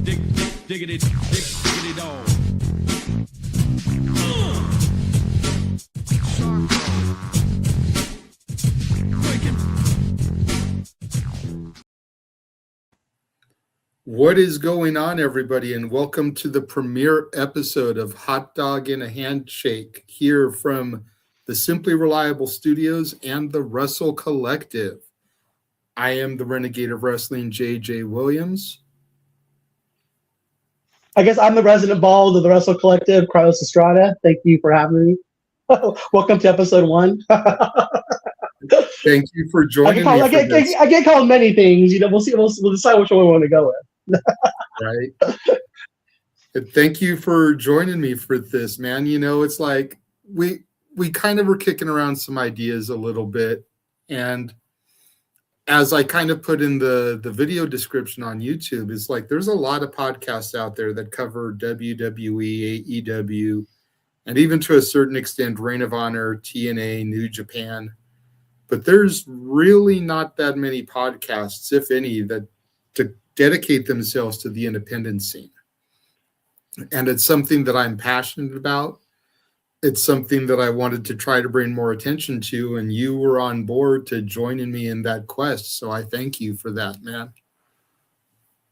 Diggity dog. What is going on, everybody, and welcome to the premiere episode of Hot Dog and a Handshake here from the Simply Reliable Studios and the Wrestle Collective. I am the Renegade of Wrestling, J.J. Williams. I guess I'm the resident bald of the Wrestle Collective, Carlos Estrada. Thank you for having me. Welcome to episode 1. Thank you for joining me. I get called many things. You know, we'll see. We'll decide which one we want to go with. Right. Thank you for joining me for this, man. You know, it's like we kind of were kicking around some ideas a little bit, and as I kind of put in the video description on YouTube, it's like there's a lot of podcasts out there that cover WWE, AEW, and even to a certain extent Ring of Honor, TNA, New Japan. But there's really not that many podcasts, if any, that to dedicate themselves to the independent scene. And it's something that I'm passionate about. It's something that I wanted to try to bring more attention to, and you were on board to joining me in that quest. So I thank you for that, man.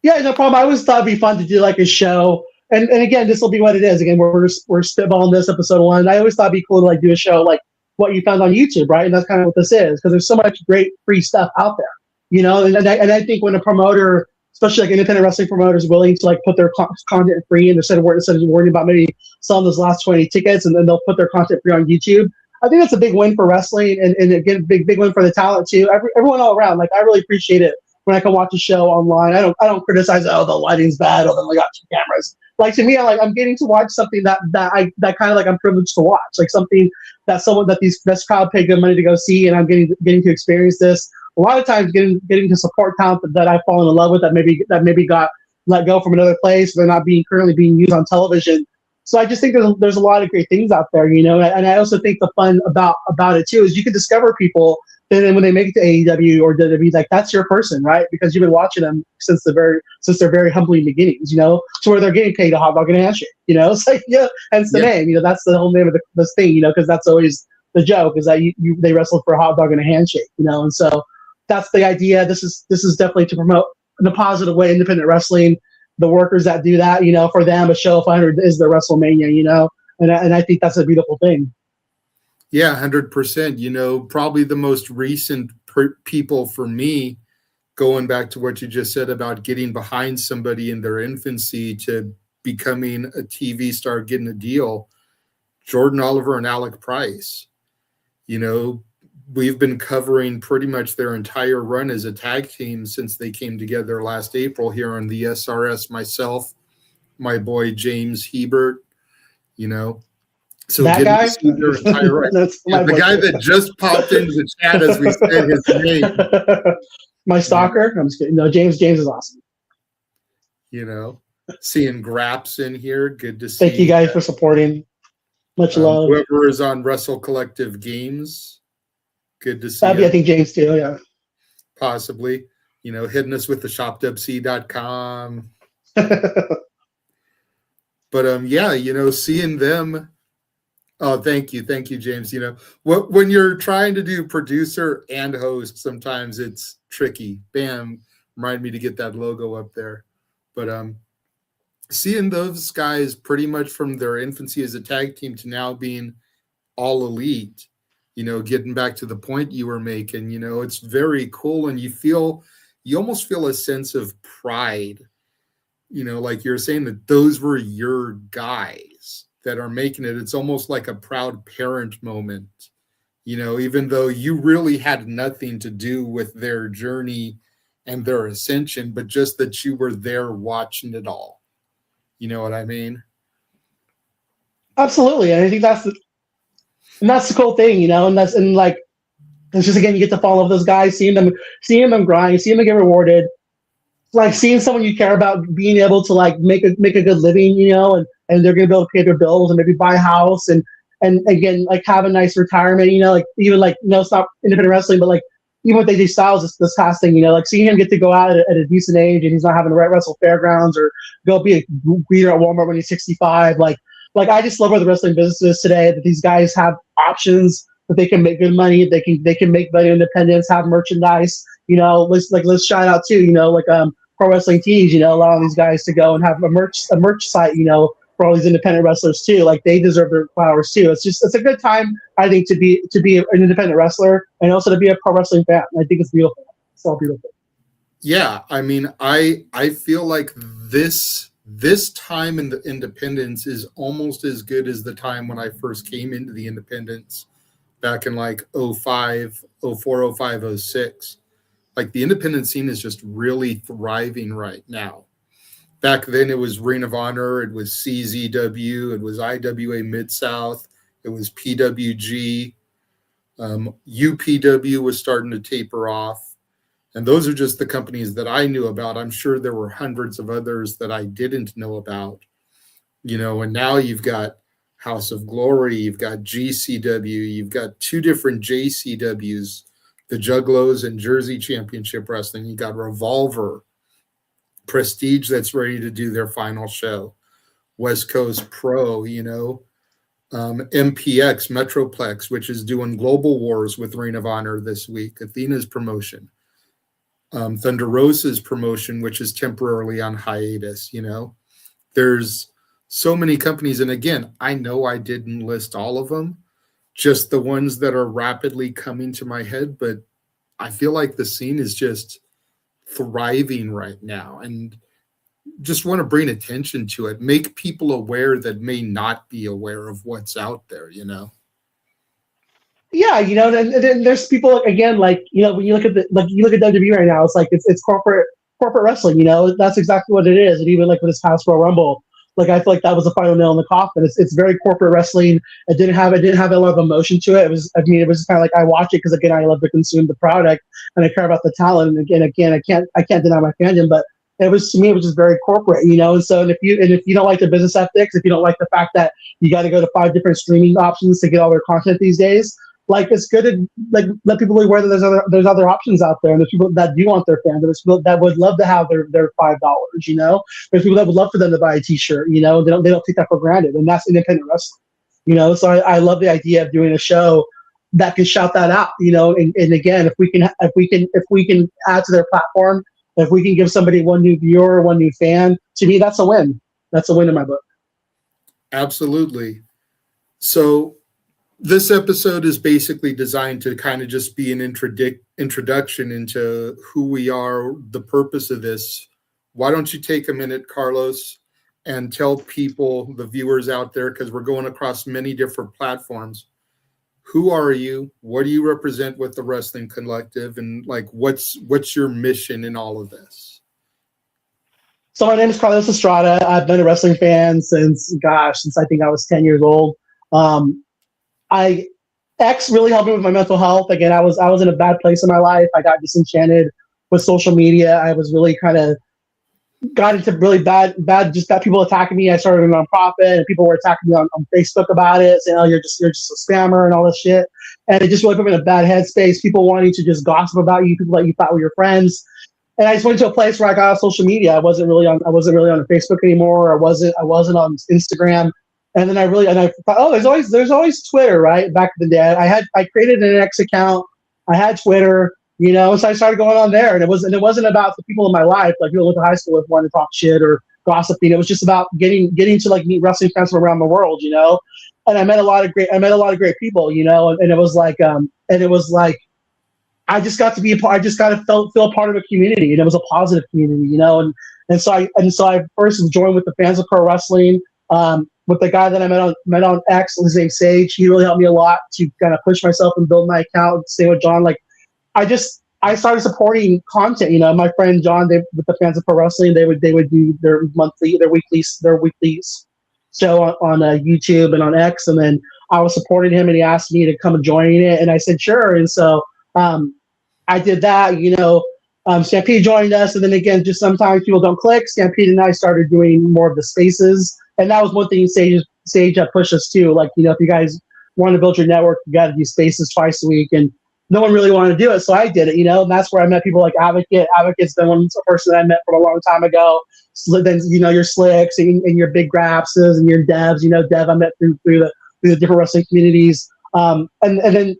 Yeah, no problem. I always thought it'd be fun to do like a show. And again, this will be what it is. Again, we're spitballing this episode 1. And I always thought it'd be cool to like do a show like what you found on YouTube, right? And that's kind of what this is, because there's so much great free stuff out there, you know? And I think when a promoter, especially like independent wrestling promoters, willing to like put their content free and instead of worrying about maybe selling those last 20 tickets, and then they'll put their content free on YouTube. I think that's a big win for wrestling, and again, big win for the talent too. Everyone all around. Like I really appreciate it when I can watch a show online. I don't criticize, oh, the lighting's bad, or they got 2 cameras. Like to me, I'm getting to watch something that kind of like I'm privileged to watch, like something that this crowd paid good money to go see, and I'm getting to experience this. A lot of times getting to support talent that I've fallen in love with that maybe got let go from another place. They're not currently being used on television. So I just think there's a lot of great things out there, you know. And I also think the fun about it too is you can discover people, and then when they make it to AEW or WWE, like that's your person, right? Because you've been watching them since their very humbling beginnings, you know, to where they're getting paid a hot dog and a handshake, you know. It's like, yeah, hence the name, you know. That's the whole name of this thing, you know, because that's always the joke is that they wrestled for a hot dog and a handshake, you know. And so that's the idea. This is definitely to promote in a positive way independent wrestling. The workers that do that, you know, for them, a show of 100 is their WrestleMania, you know, and I think that's a beautiful thing. Yeah, 100%. You know, probably the most recent people for me, going back to what you just said about getting behind somebody in their infancy to becoming a TV star, getting a deal, Jordan Oliver and Alec Price. You know, we've been covering pretty much their entire run as a tag team since they came together last April here on the SRS, myself, my boy James Hebert, you know. So that guy? Their entire run. The guy that just popped into the chat as we said his name. My stalker? I'm just kidding. No, James is awesome. You know, seeing Graps in here, good to see. Thank you guys for supporting. Much love. Whoever is on Wrestle Collective Games, good to see. I think James too, yeah. Possibly. You know, hitting us with the shopwc.com. But yeah, you know, seeing them. Oh, thank you, James. You know, when you're trying to do producer and host, sometimes it's tricky. Bam, remind me to get that logo up there. But seeing those guys pretty much from their infancy as a tag team to now being all elite, you know, getting back to the point you were making, you know, it's very cool, and you almost feel a sense of pride, you know, like you're saying that those were your guys that are making it. It's almost like a proud parent moment, you know, even though you really had nothing to do with their journey and their ascension, but just that you were there watching it all. You know what I mean? Absolutely. And I think that's the cool thing, you know, and it's just, again, you get to follow those guys, seeing them grind, seeing them get rewarded, like seeing someone you care about being able to like make a good living, you know, and they're going to be able to pay their bills and maybe buy a house and again, like have a nice retirement, you know, like even like, you know, it's not independent wrestling, but like even with AJ Styles this past thing, like seeing him get to go out at a decent age and he's not having to wrestle fairgrounds or go be a greeter at Walmart when he's 65. Like I just love where the wrestling business is today, that these guys have options, that they can make good money, they can make money independence, have merchandise. Let's shout out too, Pro Wrestling Tees, allowing these guys to go and have a merch site, for all these independent wrestlers too. Like, they deserve their flowers too. It's a good time, I think, to be an independent wrestler and also to be a pro wrestling fan. I think it's beautiful. It's all beautiful. Yeah, I mean, I feel like this time in the independence is almost as good as the time when I first came into the independence back in like 05, 04, 05, 06. Like, the independent scene is just really thriving right now. Back then, it was Ring of Honor, it was CZW, it was IWA Mid-South, it was PWG, UPW was starting to taper off. And those are just the companies that I knew about. I'm sure there were hundreds of others that I didn't know about. And now you've got House of Glory, you've got GCW, you've got two different JCWs, the Juggalos and Jersey Championship Wrestling. You got Revolver, Prestige that's ready to do their final show, West Coast Pro, MPX, Metroplex, which is doing Global Wars with Ring of Honor this week, Athena's promotion, Thunder Rosa's promotion, which is temporarily on hiatus. There's so many companies. And again, I know I didn't list all of them, just the ones that are rapidly coming to my head, but I feel like the scene is just thriving right now, and just want to bring attention to it, make people aware that may not be aware of what's out there. Yeah, and there's people, again, when you look at WWE right now, it's like it's corporate wrestling. That's exactly what it is. And even like with this past Royal Rumble, like, I feel like that was the final nail in the coffin. It's very corporate wrestling. It didn't have a lot of emotion to it. It was just kind of like, I watch it because, again, I love to consume the product and I care about the talent. And again, I can't deny my fandom, but to me, it was just very corporate, And so, if you don't like the business ethics, if you don't like the fact that you got to go to 5 different streaming options to get all their content these days, like, it's good to let people be aware that there's other options out there, and there's people that do want their fandom. There's people that would love to have their $5. There's people that would love for them to buy a T-shirt. They don't take that for granted, and that's independent wrestling. So I love the idea of doing a show that can shout that out. And again, if we can add to their platform, if we can give somebody one new viewer, one new fan, to me, that's a win. That's a win in my book. Absolutely. So this episode is basically designed to kind of just be an introduction into who we are, the purpose of this. Why don't you take a minute, Carlos, and tell people, the viewers out there, because we're going across many different platforms, who are you? What do you represent with the Wrestling Collective? And like, what's your mission in all of this? So my name is Carlos Estrada. I've been a wrestling fan since I think I was 10 years old. X really helped me with my mental health. Again, I was in a bad place in my life. I got disenchanted with social media. I was really kind of got into really bad, just that people attacking me. I started a nonprofit, and people were attacking me on Facebook about it, saying, "Oh, you're just a spammer," and all this shit. And it just really put me in a bad headspace. People wanting to just gossip about you, people that you thought were your friends. And I just went to a place where I got off social media. I wasn't really on Facebook anymore. I wasn't on Instagram. And then I thought, oh, there's always Twitter, right? Back in the day, I created an X account. I had Twitter, so I started going on there, and it wasn't about the people in my life, like people I went to high school with, wanting to talk shit or gossiping. It was just about getting to like meet wrestling fans from around the world, And I met a lot of great people, and it was like, I just got to be I just got to feel part of a community, and it was a positive community, and so I first joined with the fans of pro wrestling. With the guy that I met on X, his name's Sage. He really helped me a lot to kind of push myself and build my account. Stay with John. Like, I started supporting content. My friend John, with the fans of pro wrestling, they would do their weekly show on YouTube and on X, and then I was supporting him, and he asked me to come and join it, and I said sure. And so I did that. Stampede joined us, and then again, just sometimes people don't click. Stampede and I started doing more of the spaces. And that was one thing Sage pushed us to. Like, if you guys want to build your network, you got to do spaces twice a week. And no one really wanted to do it, so I did it, and that's where I met people like Advocate. Advocate's been one person that I met from a long time ago. So then, your Slicks and your Big Grapses and your Devs. Dev I met through the different wrestling communities. And then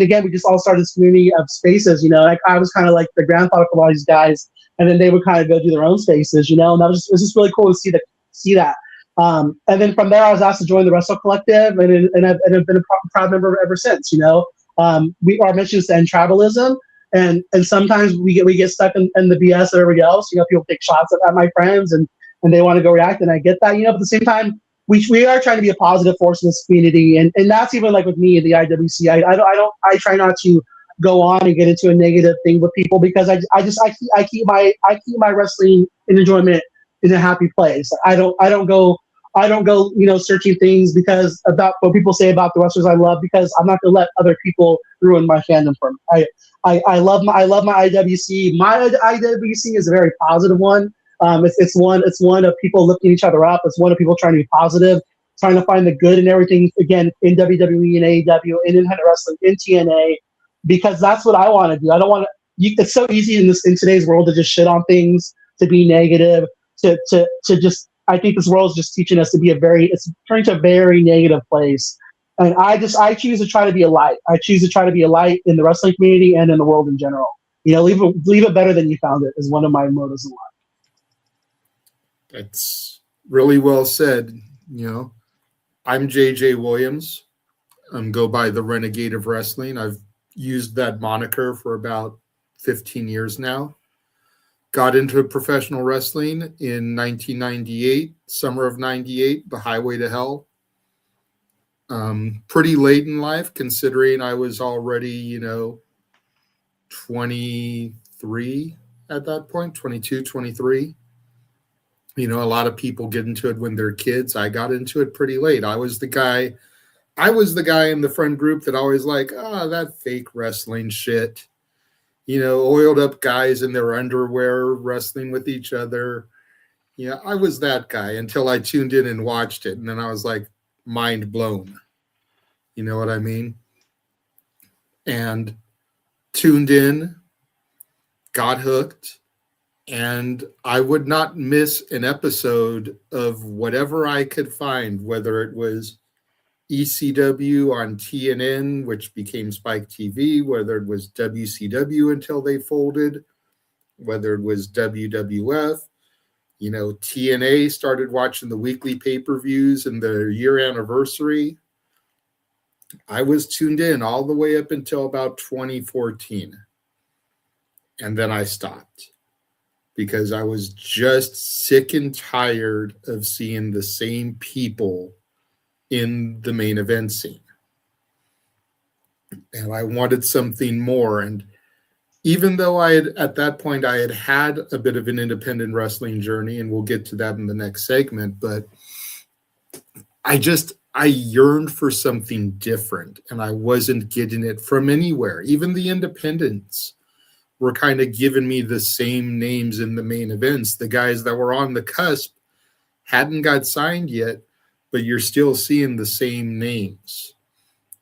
again, we just all started this community of spaces. Like I was kind of like the grandfather for a lot of these guys, and then they would kind of go do their own spaces. And that was just really cool to see that. And then from there, I was asked to join the Wrestle Collective, and I've been a proud member ever since. Our mission is to end tribalism, and sometimes we get stuck in the BS of everybody else. People take shots at my friends, and they want to go react, and I get that. But at the same time, we are trying to be a positive force in this community, and that's even like with me in the IWC. I try not to go on and get into a negative thing with people, because I keep my wrestling enjoyment in a happy place. I don't go searching things because about what people say about the wrestlers I love, because I'm not going to let other people ruin my fandom for me. I love my IWC. My IWC is a very positive one. It's one of people lifting each other up. It's one of people trying to be positive, trying to find the good in everything. Again, in WWE and AEW, in independent wrestling, in TNA, because that's what I want to do. I don't want to. It's so easy in today's world to just shit on things, to be negative, to just. I think this world is just teaching us to be it's turning to a very negative place. And I choose to try to be a light. I choose to try to be a light in the wrestling community and in the world in general. Leave it better than you found it is one of my motives in life. That's really well said. I'm J.J. Williams. Go by the Renegade of Wrestling. I've used that moniker for about 15 years now. Got into professional wrestling in 1998, summer of 98, the highway to hell. Pretty late in life, considering I was already, 23 at that point, 22, 23. A lot of people get into it when they're kids. I got into it pretty late. I was the guy in the friend group that always like, that fake wrestling shit. Oiled up guys in their underwear wrestling with each other. I was that guy until I tuned in and watched it. And then I was like, mind blown. You know what I mean? And tuned in, got hooked, and I would not miss an episode of whatever I could find, whether it was ECW on TNN, which became Spike TV, whether it was WCW until they folded, whether it was WWF, TNA started watching the weekly pay-per-views and their year anniversary. I was tuned in all the way up until about 2014. And then I stopped because I was just sick and tired of seeing the same people in the main event scene. And I wanted something more. And even though at that point I had a bit of an independent wrestling journey, and we'll get to that in the next segment, but I yearned for something different, and I wasn't getting it from anywhere. Even the independents were kind of giving me the same names in the main events. The guys that were on the cusp hadn't got signed yet, but you're still seeing the same names.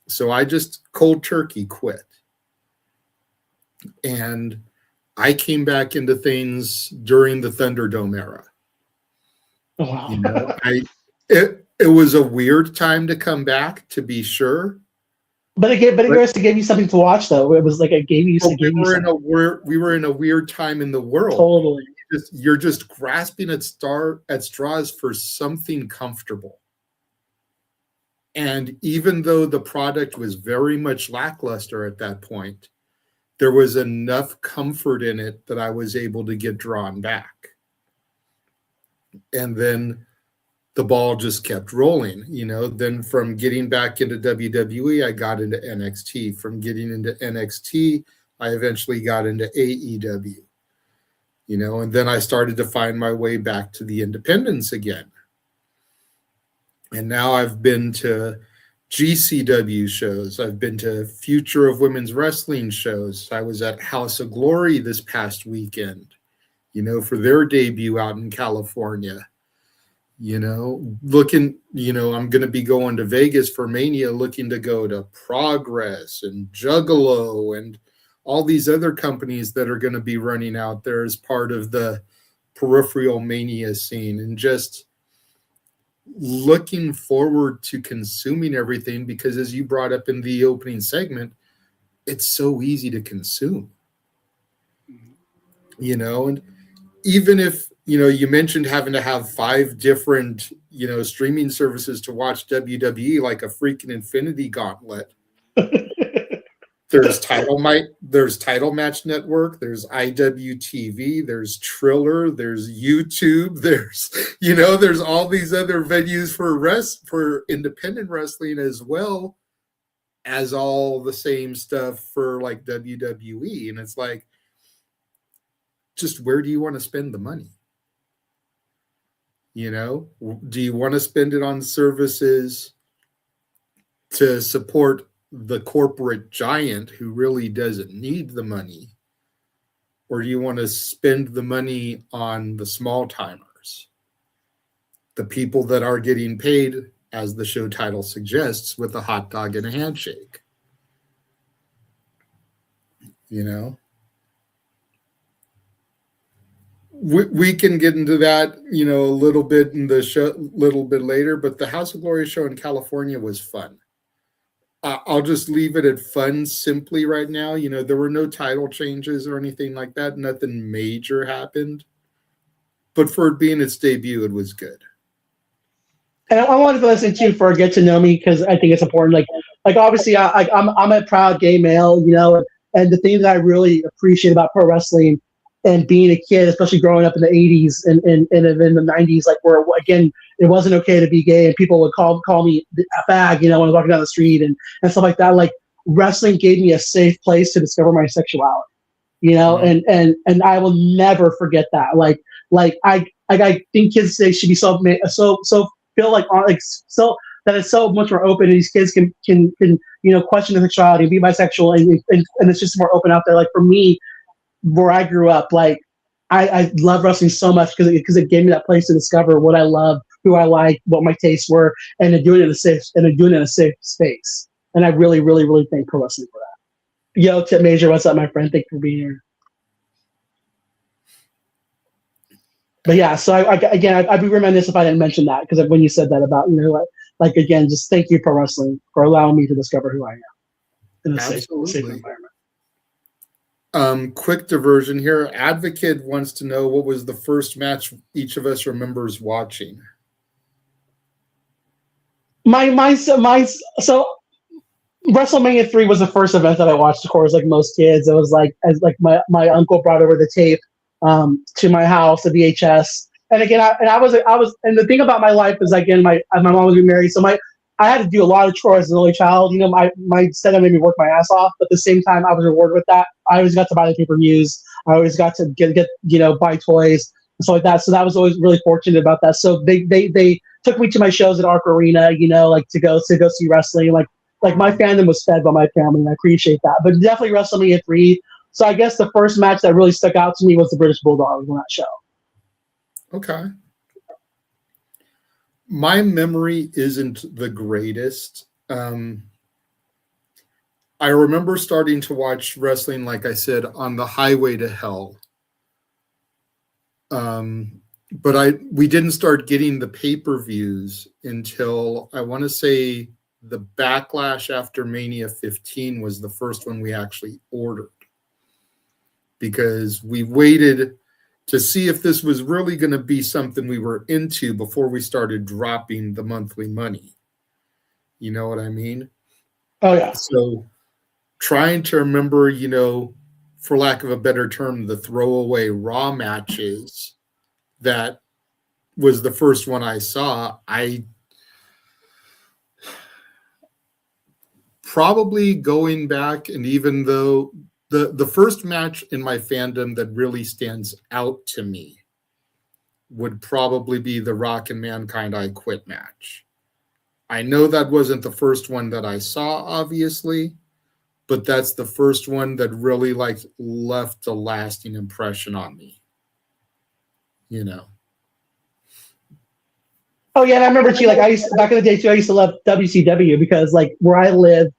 So I just cold turkey quit. And I came back into things during the Thunderdome era. Oh, wow. It was a weird time to come back, to be sure. But it gave you something to watch, though. It was like it gave you. We were in a weird time in the world. Totally. You're just grasping at straws for something comfortable. And even though the product was very much lackluster at that point, there was enough comfort in it that I was able to get drawn back. And then the ball just kept rolling, Then from getting back into WWE, I got into NXT. From getting into NXT, I eventually got into AEW, and then I started to find my way back to the independents again. And now I've been to GCW shows. I've been to Future of Women's Wrestling shows. I was at House of Glory this past weekend, for their debut out in California. Looking, I'm going to be going to Vegas for Mania, looking to go to Progress and Juggalo and all these other companies that are going to be running out there as part of the peripheral Mania scene, and just looking forward to consuming everything, because as you brought up in the opening segment, it's so easy to consume, and even if, you mentioned having to have 5 different, streaming services to watch WWE, like a freaking Infinity Gauntlet. There's Title Match Network, there's IWTV, there's Triller, there's YouTube, there's all these other venues for independent wrestling, as well as all the same stuff for like WWE. And it's like, just where do you want to spend the money? Do you want to spend it on services to support the corporate giant who really doesn't need the money? Or do you want to spend the money on the small timers, the people that are getting paid, as the show title suggests, with a hot dog and a handshake? We can get into that, a little bit in the show, little bit later. But the House of Glory show in California was fun. I'll just leave it at fun simply right now. There were no title changes or anything like that. Nothing major happened. But for it being its debut, it was good. And I wanted to listen to for Get to Know Me, because I think it's important. Like obviously, I'm a proud gay male, and the thing that I really appreciate about pro wrestling and being a kid, especially growing up in the 80s and in the 90s, like where, again, it wasn't okay to be gay, and people would call me a fag, when I was walking down the street and stuff like that. Like, wrestling gave me a safe place to discover my sexuality, Mm-hmm. and I will never forget that. I think kids today should be so feel like so that it's so much more open, and these kids can question their sexuality and be bisexual, and it's just more open out there. Like, for me, where I grew up, like, I love wrestling so much because it gave me that place to discover what I love, who I like, what my tastes were, and to do it in a safe space. And I really, really, really thank pro wrestling for that. Yo, Tip Major, what's up, my friend? Thank you for being here. But yeah, so I'd be remiss if I didn't mention that, because when you said that about, again, just thank you, pro wrestling, for allowing me to discover who I am in a safe environment. Quick diversion here. Advocate wants to know, what was the first match each of us remembers watching? So WrestleMania 3 was the first event that I watched, of course, like most kids. It was like, as like my uncle brought over the tape to my house, the VHS. And again, I was, and the thing about my life is, again, my mom was married, so I had to do a lot of chores as an only child. My stepdad made me work my ass off, but at the same time, I was rewarded with that. I always got to buy the pay-per-views. I always got to get buy toys and stuff like that. So that was always really fortunate about that. So they took me to my shows at Arc Arena, like to go see wrestling. Like my fandom was fed by my family, and I appreciate that. But definitely WrestleMania 3. So I guess the first match that really stuck out to me was the British Bulldogs on that show. Okay. My memory isn't the greatest. I remember starting to watch wrestling, like I said, on the highway to hell. But we didn't start getting the pay-per-views until, I want to say, the Backlash after Mania 15 was the first one we actually ordered, because we waited to see if this was really going to be something we were into before we started dropping the monthly money. You know what I mean? Oh, yeah. So trying to remember, for lack of a better term, the throwaway Raw matches, that was the first one I saw. I probably, going back, and even though the first match in my fandom that really stands out to me would probably be the Rock and Mankind I Quit match. I know that wasn't the first one that I saw, obviously, but that's the first one that really left a lasting impression on me. Oh yeah, and I remember too. Like back in the day too. I used to love WCW because like where I live,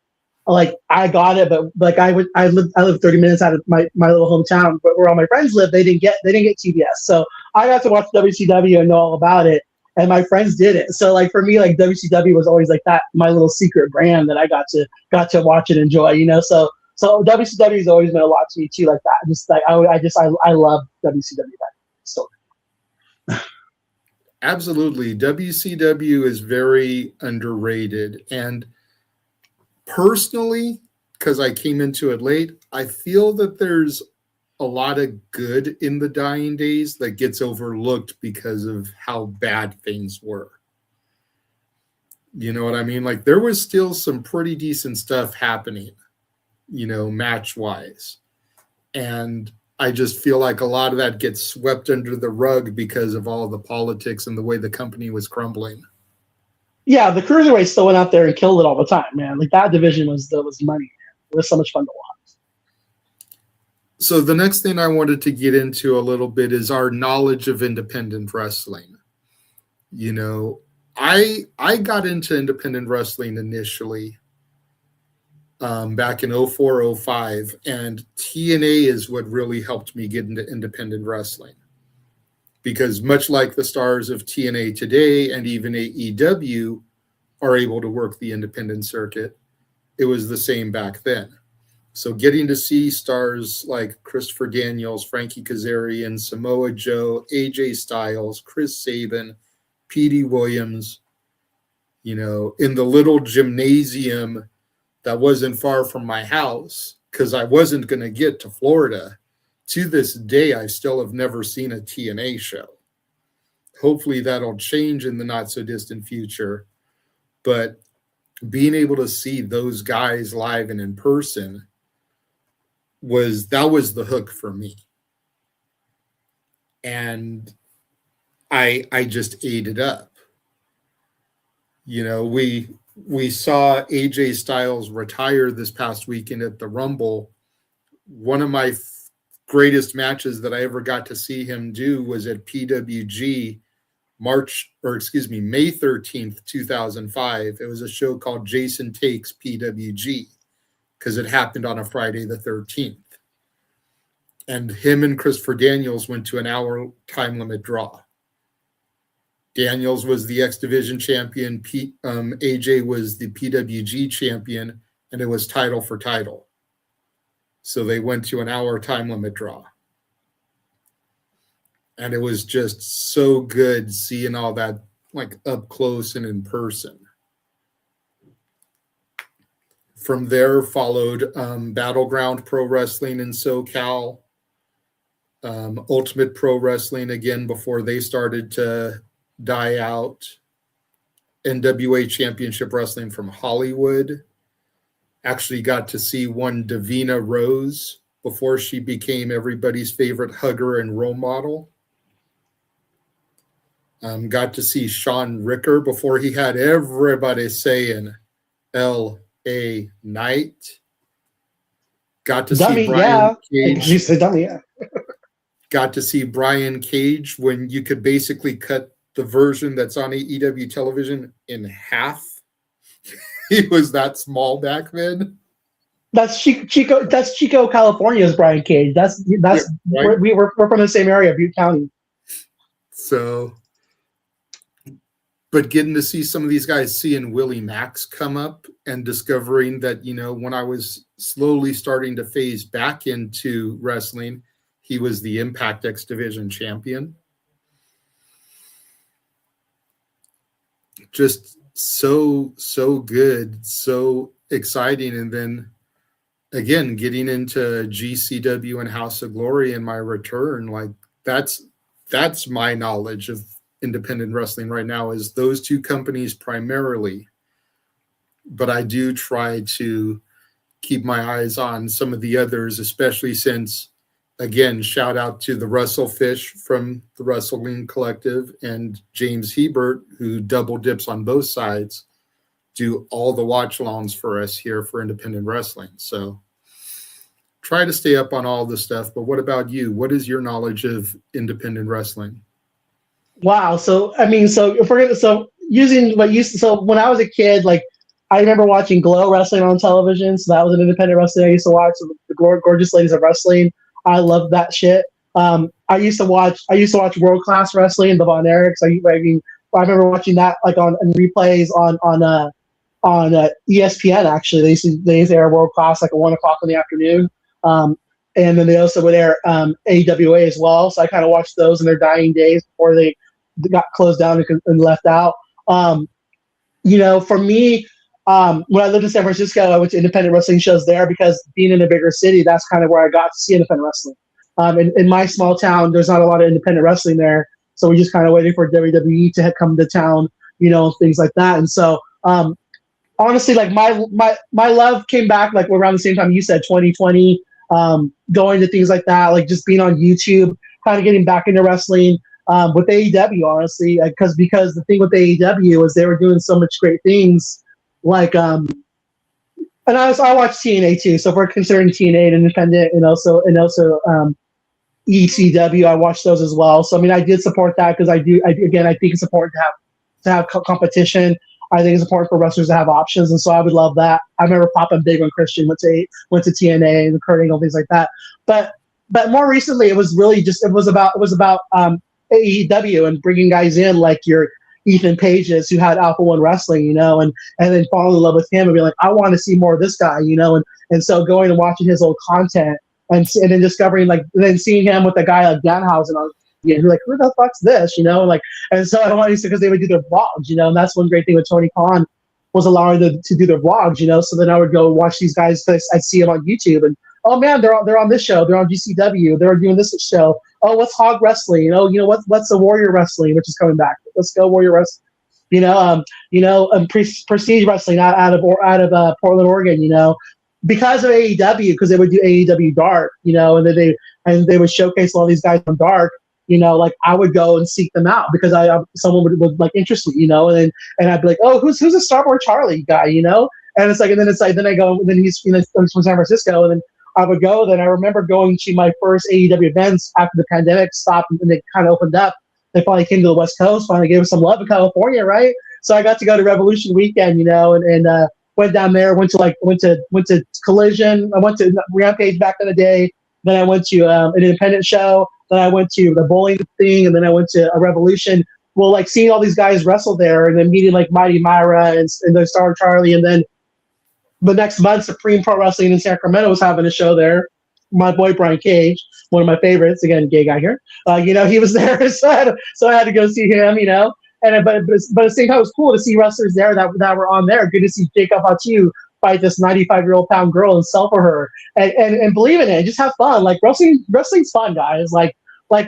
like I got it, but like I lived 30 minutes out of my little hometown, but where all my friends live, they didn't get TBS, so I got to watch WCW and know all about it, and my friends did it. So like for me, like WCW was always like that my little secret brand that I got to watch and enjoy, you know. So WCW has always been a lot to me too, like that. Just like I love WCW. So Absolutely. WCW is very underrated. And personally, because I came into it late, I feel that there's a lot of good in the dying days that gets overlooked because of how bad things were. You know what I mean? Like there was still some pretty decent stuff happening, you know, match wise. And I just feel like a lot of that gets swept under the rug because of all the politics and the way the company was crumbling. yeah, the cruiserweights still went out there and killed it all the time, man. Like that division was money. Man. It was so much fun to watch. So the next thing I wanted to get into a little bit is our knowledge of independent wrestling. You know, I got into independent wrestling initially back in 04, 05, and TNA is what really helped me get into independent wrestling. Because much like the stars of TNA today and even AEW are able to work the independent circuit, it was the same back then. So getting to see stars like Christopher Daniels, Frankie Kazarian, Samoa Joe, AJ Styles, Chris Sabin, Petey Williams, you know, in the little gymnasium that wasn't far from my house because I wasn't going to get to Florida. To this day, I still have never seen a TNA show. Hopefully that'll change in the not so distant future. But being able to see those guys live and in person was the hook for me. And I just ate it up. You know, we saw AJ Styles retire this past weekend at the Rumble. One of my greatest matches that I ever got to see him do was at PWG May 13th, 2005. It was a show called Jason Takes PWG because it happened on a Friday the 13th. And him and Christopher Daniels went to an hour time limit draw. Daniels was the X Division champion. AJ was the PWG champion, and it was title for title. So they went to an hour time limit draw. And it was just so good seeing all that like up close and in person. From there followed Battleground Pro Wrestling in SoCal, Ultimate Pro Wrestling again before they started to die out, NWA Championship Wrestling from Hollywood. Actually got to see one Davina Rose before she became everybody's favorite hugger and role model. Got to see Sean Ricker before he had everybody saying L.A. Knight. Got to Dummy, see Brian Cage. You said dummy, yeah. Got to see Brian Cage when you could basically cut the version that's on AEW television in half. He was that small back then. That's Chico. That's Chico, California's Brian Cage. That's Yeah, right? we're from the same area, Butte County. So, but getting to see some of these guys, seeing Willie Max come up and discovering that, you know, when I was slowly starting to phase back into wrestling, he was the Impact X Division champion. Just so good, so exciting. And then again, getting into GCW and House of Glory and my return, like that's my knowledge of independent wrestling right now, is those two companies primarily. But I do try to keep my eyes on some of the others, especially since, again, shout out to the Russell Fish from the Wrestling Collective and James Hebert, who double dips on both sides, do all the watch alongs for us here for independent wrestling. So try to stay up on all the stuff. But what about you? What is your knowledge of independent wrestling? Wow. So I mean, so if we're gonna so using what you so when I was a kid, like I remember watching Glow Wrestling on television. So that was an independent wrestling I used to watch. So the Gorgeous Ladies of Wrestling. I loved that shit. I used to watch World Class Wrestling, the Von Erichs. I remember watching that like on replays on ESPN. Actually, they used to air World Class like at 1 o'clock in the afternoon. Um, and then they also would air AWA as well. So I kind of watched those in their dying days before they got closed down and left out. Um, for me, when I lived in San Francisco, I went to independent wrestling shows there because being in a bigger city, that's kind of where I got to see independent wrestling. In my small town, there's not a lot of independent wrestling there, so we just kind of waiting for WWE to come to town, things like that. And so, honestly, like my love came back like around the same time you said, 2020. Going to things like that, like just being on YouTube, kind of getting back into wrestling with AEW, honestly, because the thing with AEW is they were doing so much great things, like and I watched TNA too. So if we're considering TNA an independent, and also ECW, I watched those as well. So I mean, I did support that because again, I think it's important to have competition. I think it's important for wrestlers to have options, and so I would love that. I remember popping big when Christian went to TNA and Kurt Angle, things like that. But more recently, it was about AEW and bringing guys in like your Ethan Pages who had Alpha One Wrestling, and then falling in love with him and be like, I want to see more of this guy, and so going and watching his old content and then discovering and then seeing him with a guy like Danhausen on. Yeah, you're like, who the fuck's this? And so I don't want to because they would do their vlogs, and that's one great thing with Tony Khan was allowing them to do their vlogs, So then I would go watch these guys because I'd see them on YouTube and oh man, they're on this show, they're on GCW, they're doing this show. Oh, what's Hog Wrestling? What's the Warrior Wrestling, which is coming back. Let's go Warrior Wrestling. Prestige Wrestling out of Portland, Oregon. Because of AEW, because they would do AEW Dark, and then they would showcase all these guys on Dark. Like I would go and seek them out because someone would like interest me, and I'd be like, oh, who's a Starboard Charlie guy, and then I go, and then he's from San Francisco, and then I would go. Then I remember going to my first AEW events after the pandemic stopped and they kind of opened up. They finally came to the West Coast, finally gave us some love in California, right? So I got to go to Revolution Weekend, and went down there, went to Collision, I went to Rampage back in the day. Then I went to an independent show. Then I went to the bowling thing, and then I went to a Revolution. Well, like seeing all these guys wrestle there, and then meeting like Mighty Myra and the Star Charlie, and then the next month, Supreme Pro Wrestling in Sacramento was having a show there. My boy Brian Cage, one of my favorites, again, gay guy here. He was there, so I had to go see him. But at the same time, it was cool to see wrestlers there that were on there. Good to see Jacob Fatu fight this 95-year-old pound girl and sell for her, and believe in it, just have fun. Like wrestling's fun, guys. Like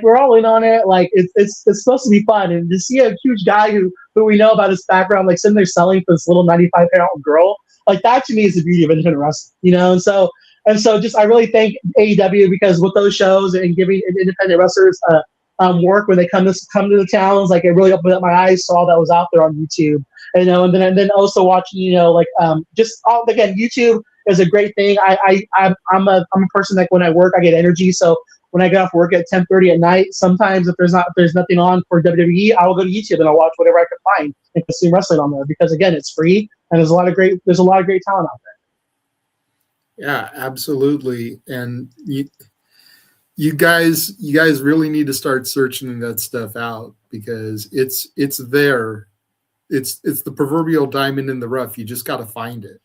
we're all in on it. Like it's supposed to be fun, and to see a huge guy who we know about his background, like sitting there selling for this little 95-year-old girl, like that to me is the beauty of independent wrestling. And so just I really thank AEW because with those shows and giving independent wrestlers work when they come to the towns, like it really opened up my eyes, saw that was out there on YouTube. And then also watching, again, YouTube is a great thing. I'm a person that when I work I get energy, so when I get off work at 10:30 at night, sometimes if there's nothing on for WWE, I will go to YouTube and I'll watch whatever I can find and consume wrestling on there because again, it's free and there's a lot of great talent out there. Yeah, absolutely. And you guys really need to start searching that stuff out because it's there. It's the proverbial diamond in the rough. You just got to find it.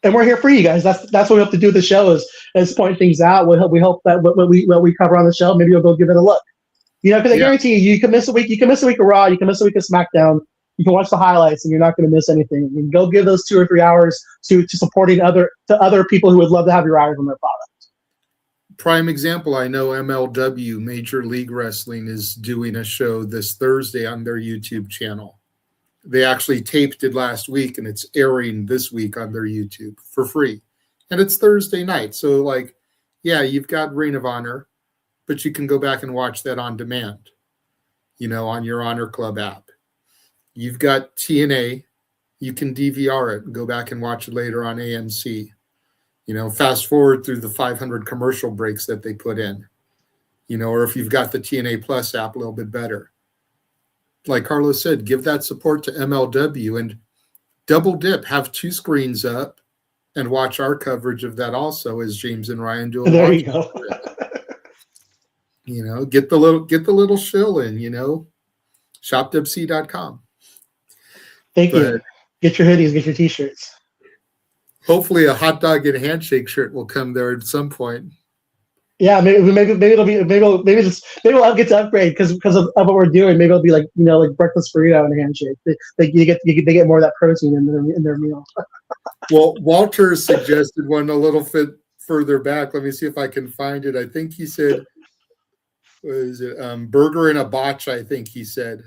And we're here for you guys. That's what we hope to do with the show is point things out. We hope that what we cover on the show, maybe you'll go give it a look. Because I guarantee you can miss a week. You can miss a week of Raw. You can miss a week of SmackDown. You can watch the highlights, and you're not going to miss anything. You can go give those 2 or 3 hours to supporting other people who would love to have your eyes on their product. Prime example, I know MLW, Major League Wrestling, is doing a show this Thursday on their YouTube channel. They actually taped it last week, and it's airing this week on their YouTube for free. And it's Thursday night. So, you've got Ring of Honor, but you can go back and watch that on demand, on your Honor Club app. You've got TNA. You can DVR it and go back and watch it later on AMC. Fast forward through the 500 commercial breaks that they put in, or if you've got the TNA Plus app, a little bit better. like Carlos said, give that support to MLW and double dip, have 2 screens up and watch our coverage of that also as James and Ryan do a There watch. you go. Get the little shill in, shopwc.com. Thank you. Get your hoodies, get your t-shirts. Hopefully a hot dog and handshake shirt will come there at some point. Yeah, maybe it'll be maybe we'll get to upgrade because of what we're doing. Maybe it'll be like breakfast burrito and a handshake. They get more of that protein in their meal. Well, Walter suggested one a little bit further back. Let me see if I can find it. I think he said, what is it? Burger and a botch, I think he said.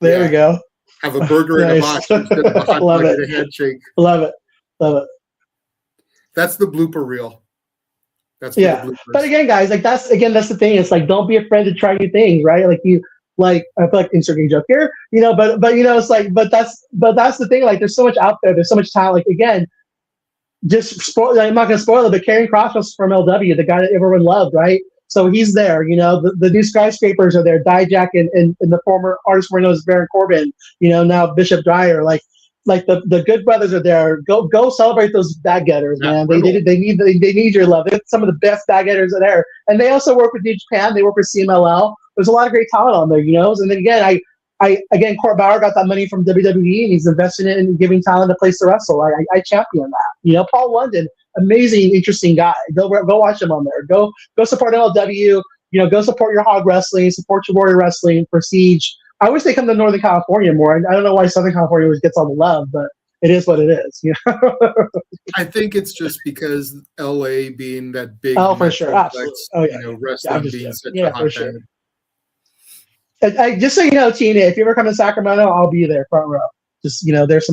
There we go. Have a burger and a botch instead of a hot dog and a handshake. Love it. That's the blooper reel. That's but again, guys, that's the thing. It's like, don't be afraid to try new things, right? I feel like inserting a joke here, but it's like, but that's the thing. Like, there's so much out there. There's so much talent. Like, again, I'm not going to spoil it, but Karrion Kross was from LW, the guy that everyone loved, right? So he's there. The new skyscrapers are there. Dijak and the former artist we know as Baron Corbin. Now Bishop Dyer. Like the Good Brothers are there. Go celebrate those bag getters, man. They need your love. They're some of the best bag getters are there, and they also work with New Japan. They work with CMLL. There's a lot of great talent on there, And then again, Court Bauer got that money from WWE, and he's investing it in giving talent a place to wrestle. I champion that. Paul London, amazing, interesting guy. Go watch him on there. Go support LW. Go support your Hog Wrestling. Support your Warrior Wrestling. Prestige. I wish they come to Northern California more. I don't know why Southern California always gets all the love, but it is what it is. I think it's just because LA being that big. Oh, for sure. Absolutely. Wrestling being such a hotbed. Sure. Just so you know, Tina, if you ever come to Sacramento, I'll be there front row. Just there's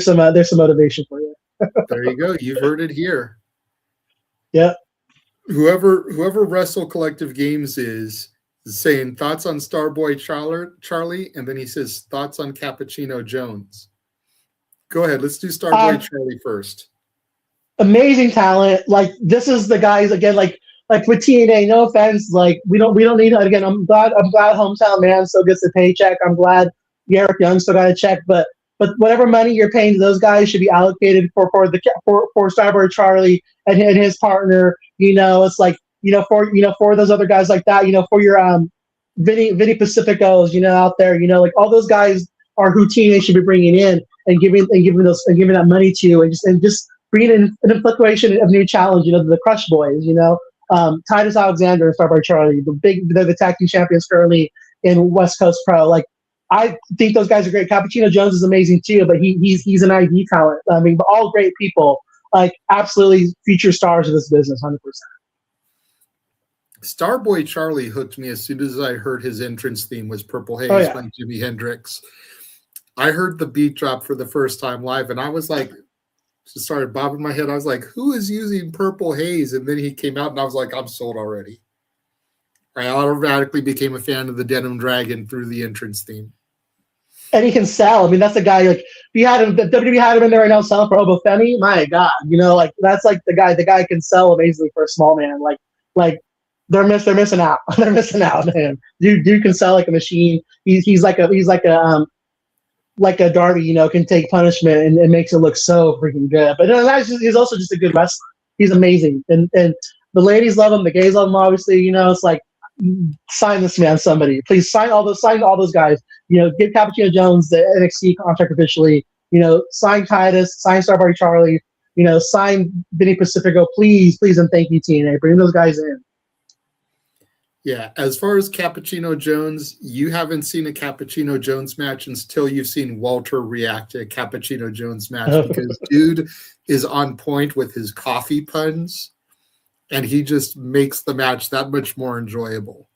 some motivation for you. There you go. You've heard it here. Yeah. Whoever Wrestle Collective Games is saying thoughts on Starboy Charlie, and then he says thoughts on Cappuccino Jones. Go ahead. Let's do Starboy Charlie first. Amazing talent. Like, this is the guys again. Like with TNA. No offense. Like, we don't need again. I'm glad Hometown Man still gets the paycheck. I'm glad Gareth Young still got a check. But whatever money you're paying to those guys should be allocated for Starboy Charlie and his partner. It's like. For those other guys like that, for your Vinny Pacificos, out there, like all those guys are who TNA should be bringing in and giving that money to, and just bringing in an fluctuation of new challenge, the Crush Boys, Titus Alexander and Starboy Charlie, they're the tag team champions currently in West Coast Pro. Like, I think those guys are great. Cappuccino Jones is amazing too, but he's an ID talent. I mean, but all great people, like absolutely future stars of this business, 100%. Starboy Charlie hooked me as soon as I heard his entrance theme was Purple Haze by Jimi Hendrix. I heard the beat drop for the first time live, and I was like, just started bobbing my head. I was like, who is using Purple Haze? And then he came out, and I was like, I'm sold already. I automatically became a fan of the Denim Dragon through the entrance theme. And he can sell. I mean, that's the guy. Like, if you had him, WWE had him in there right now selling for Hobo Femi. My God, that's like the guy. The guy can sell amazingly for a small man. Like. They're missing out. They're missing out, man. Dude can sell like a machine. He's like a Darby, can take punishment and makes it look so freaking good. But he's also just a good wrestler. He's amazing, and the ladies love him. The gays love him. Obviously, it's like, sign this man, somebody. Please sign all those guys. Give Cappuccino Jones the NXT contract officially. Sign Titus. Sign Starboy Charlie. Sign Vinny Pacifico. Please, and thank you, TNA. Bring those guys in. Yeah, as far as Cappuccino Jones, you haven't seen a Cappuccino Jones match until you've seen Walter react to a Cappuccino Jones match, because dude is on point with his coffee puns, and he just makes the match that much more enjoyable.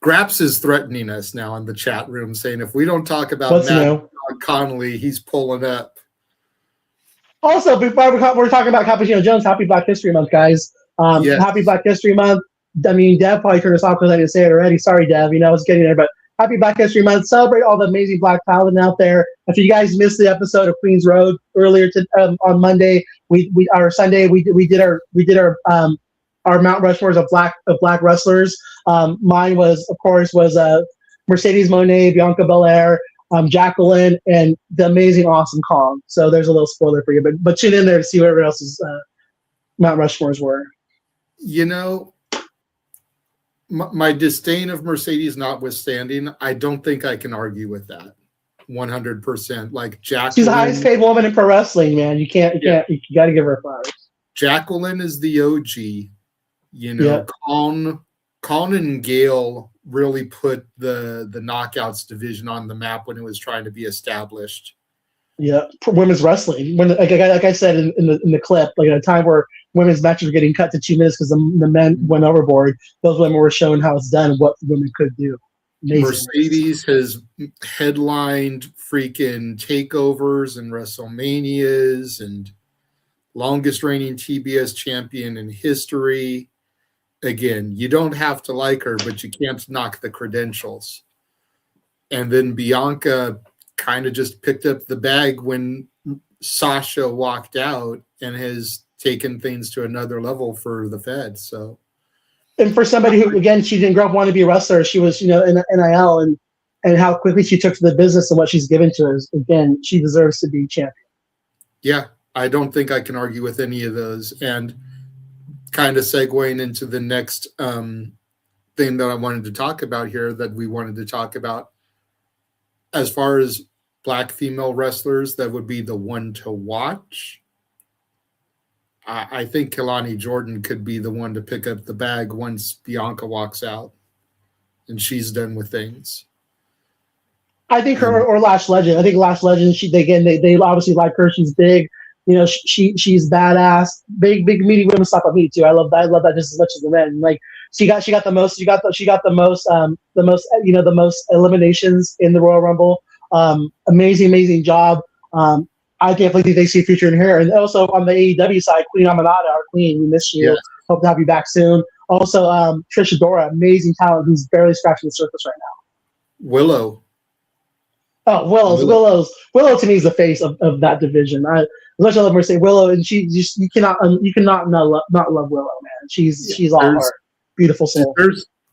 Graps is threatening us now in the chat room, saying if we don't talk about Matt Connolly, he's pulling up. Also, before we're talking about Cappuccino Jones, happy Black History Month, guys. Yes. Happy Black History Month. I mean, Dev probably turned us off because I didn't say it already. Sorry, Dev. I was getting there, but happy Black History Month. Celebrate all the amazing Black talent out there. If you guys missed the episode of Queens Road earlier on Monday, Sunday, we did our our Mount Rushmores of black wrestlers. Mine was, of course, Mercedes Moné, Bianca Belair, Jacqueline, and the amazing, awesome Kong. So there's a little spoiler for you, but tune in there to see what everyone else's Mount Rushmores were. You know, my disdain of Mercedes notwithstanding, I don't think I can argue with that 100%. Like Jacqueline, she's the highest paid woman in pro wrestling, man. You got to give her flowers. Jacqueline is the OG. You know, Colin and Gail really put the knockouts division on the map when it was trying to be established. Yeah, for women's wrestling. When like I said in the clip, like at a time where women's matches were getting cut to 2 minutes because the men went overboard, those women were showing how it's done, what women could do. Amazing. Mercedes has headlined freaking takeovers and WrestleManias and longest reigning TBS champion in history. Again, you don't have to like her, but you can't knock the credentials. And then Bianca kind of just picked up the bag when Sasha walked out and has taken things to another level for the Fed. So, and for somebody who, again, she didn't grow up wanting to be a wrestler, she was, in NIL, and how quickly she took to the business and what she's given to us. Again, she deserves to be champion. Yeah, I don't think I can argue with any of those. And kind of segueing into the next thing that I wanted to talk about here, that we wanted to talk about, as far as black female wrestlers that would be the one to watch, I think Kelani Jordan could be the one to pick up the bag once Bianca walks out and she's done with things. I think her or Lash Legend. I think Lash Legend, they obviously like her. She's big. She's badass. Big meaty women stop at me too. I love that just as much as the men. Like she got the most eliminations in the Royal Rumble. Amazing job. I definitely think they see a future in her. And also on the AEW side, Queen Aminata, our queen, we miss you. Yes. Hope to have you back soon. Also, Trish Adora, amazing talent who's barely scratching the surface right now. Willow. Oh, Willow to me is the face of that division. As much as I love Mercedes, Willow, and you cannot not love Willow, man. She's all heart, beautiful soul.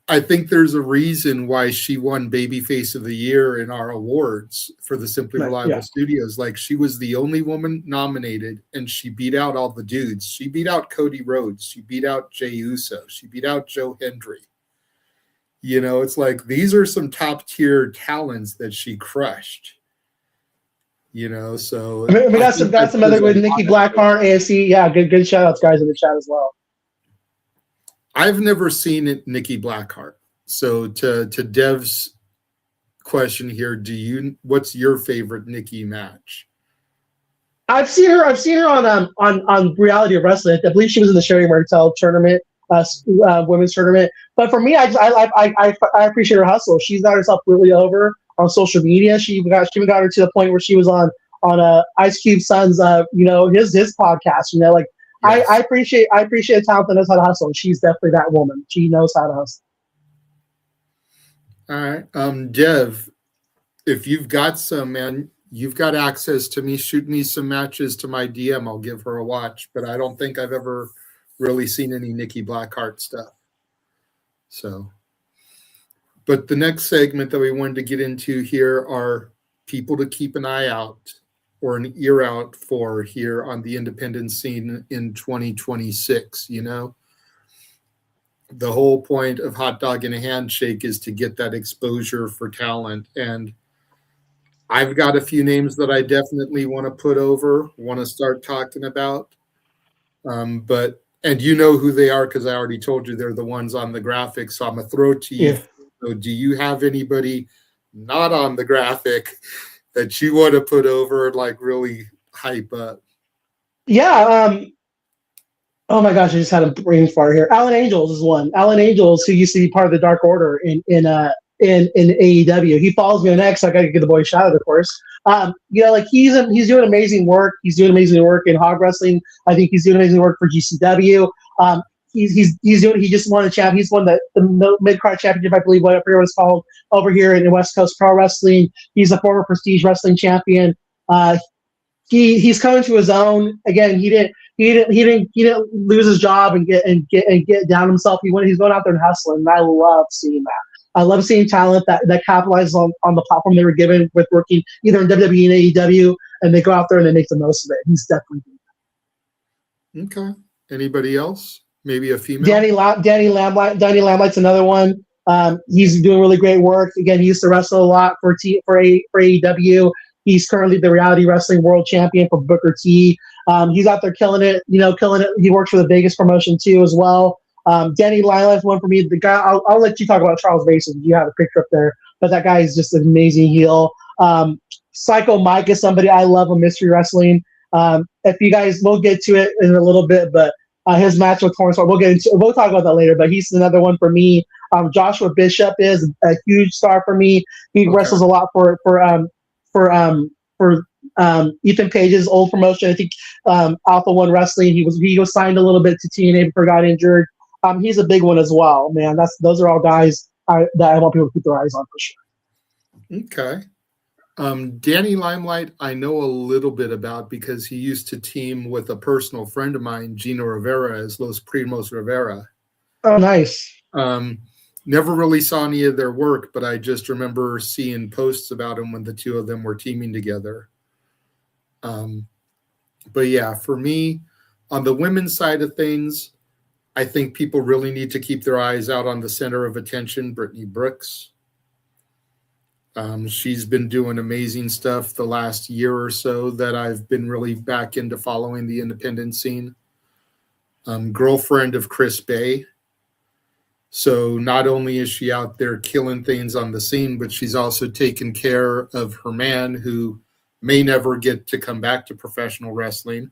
I think there's a reason why she won Babyface of the Year in our awards for the Simply Reliable Studios. Like, she was the only woman nominated, and she beat out all the dudes. She beat out Cody Rhodes. She beat out Jey Uso. She beat out Joe Hendry. It's like these are some top tier talents that she crushed. So we got some other good Nikki Blackheart, ASC. Yeah, good shout outs, guys, in the chat as well. I've never seen Nikki Blackheart. So to Dev's question here, what's your favorite Nikki match? I've seen her on Reality of Wrestling. I believe she was in the Sherry Martel tournament, women's tournament. But for me, I appreciate her hustle. She's got herself really over on social media. She even got her to the point where she was on Ice Cube Son's his podcast. Yes. I appreciate a talent that knows how to hustle. She's definitely that woman. She knows how to hustle. All right. Dev, if you've got some, man, you've got access to me. Shoot me some matches to my DM. I'll give her a watch. But I don't think I've ever really seen any Nikki Blackheart stuff. So, but the next segment that we wanted to get into here are people to keep an eye out or an ear out for here on the independent scene in 2026. The whole point of Hot Dog and a Handshake is to get that exposure for talent. And I've got a few names that I definitely want to put over, want to start talking about. And you know who they are because I already told you they're the ones on the graphic. So I'm going to throw it to you. Yeah. So do you have anybody not on the graphic that you want to put over and really hype up? Yeah. Oh my gosh, I just had a brain fart here. Alan Angels is one. Alan Angels, who used to be part of the Dark Order in AEW. He follows me on X, so I got to give the boy a shout out, of course. He's doing amazing work. He's doing amazing work in hog wrestling. I think he's doing amazing work for GCW. He just won a champ. He's won the mid-card championship, I believe, whatever it was called, over here in West Coast Pro Wrestling. He's a former Prestige Wrestling champion. He's coming to his own. Again, he didn't. He didn't lose his job and get down himself. He's going out there and hustling. And I love seeing that. I love seeing talent that capitalizes on the platform they were given with working either in WWE and AEW, and they go out there and they make the most of it. He's definitely doing that. Okay. Anybody else? Maybe a female? Danny Lamlight's another one. He's doing really great work. Again, he used to wrestle a lot for AEW. He's currently the Reality Wrestling World Champion for Booker T. He's out there killing it. He works for the Vegas promotion too as well. Danny Lamlight's one for me. The guy, I'll let you talk about Charles Mason. You have a picture up there, but that guy is just an amazing heel. Psycho Mike is somebody I love in mystery wrestling. If you guys, we'll get to it in a little bit, but his match with Hornswoggle, we'll talk about that later. But he's another one for me. Joshua Bishop is a huge star for me. He wrestles a lot for Ethan Page's old promotion. I think Alpha One Wrestling. He was signed a little bit to TNA before he got injured. He's a big one as well, man. Those are all guys that I want people to keep their eyes on for sure. Okay. Danny Limelight, I know a little bit about because he used to team with a personal friend of mine, Gino Rivera, as Los Primos Rivera. Oh, nice. Never really saw any of their work, but I just remember seeing posts about him when the two of them were teaming together. But yeah, for me, on the women's side of things, I think people really need to keep their eyes out on the center of attention, Brittany Brooks. She's been doing amazing stuff the last year or so that I've been really back into following the independent scene. Girlfriend of Chris Bay. So not only is she out there killing things on the scene, but she's also taking care of her man who may never get to come back to professional wrestling,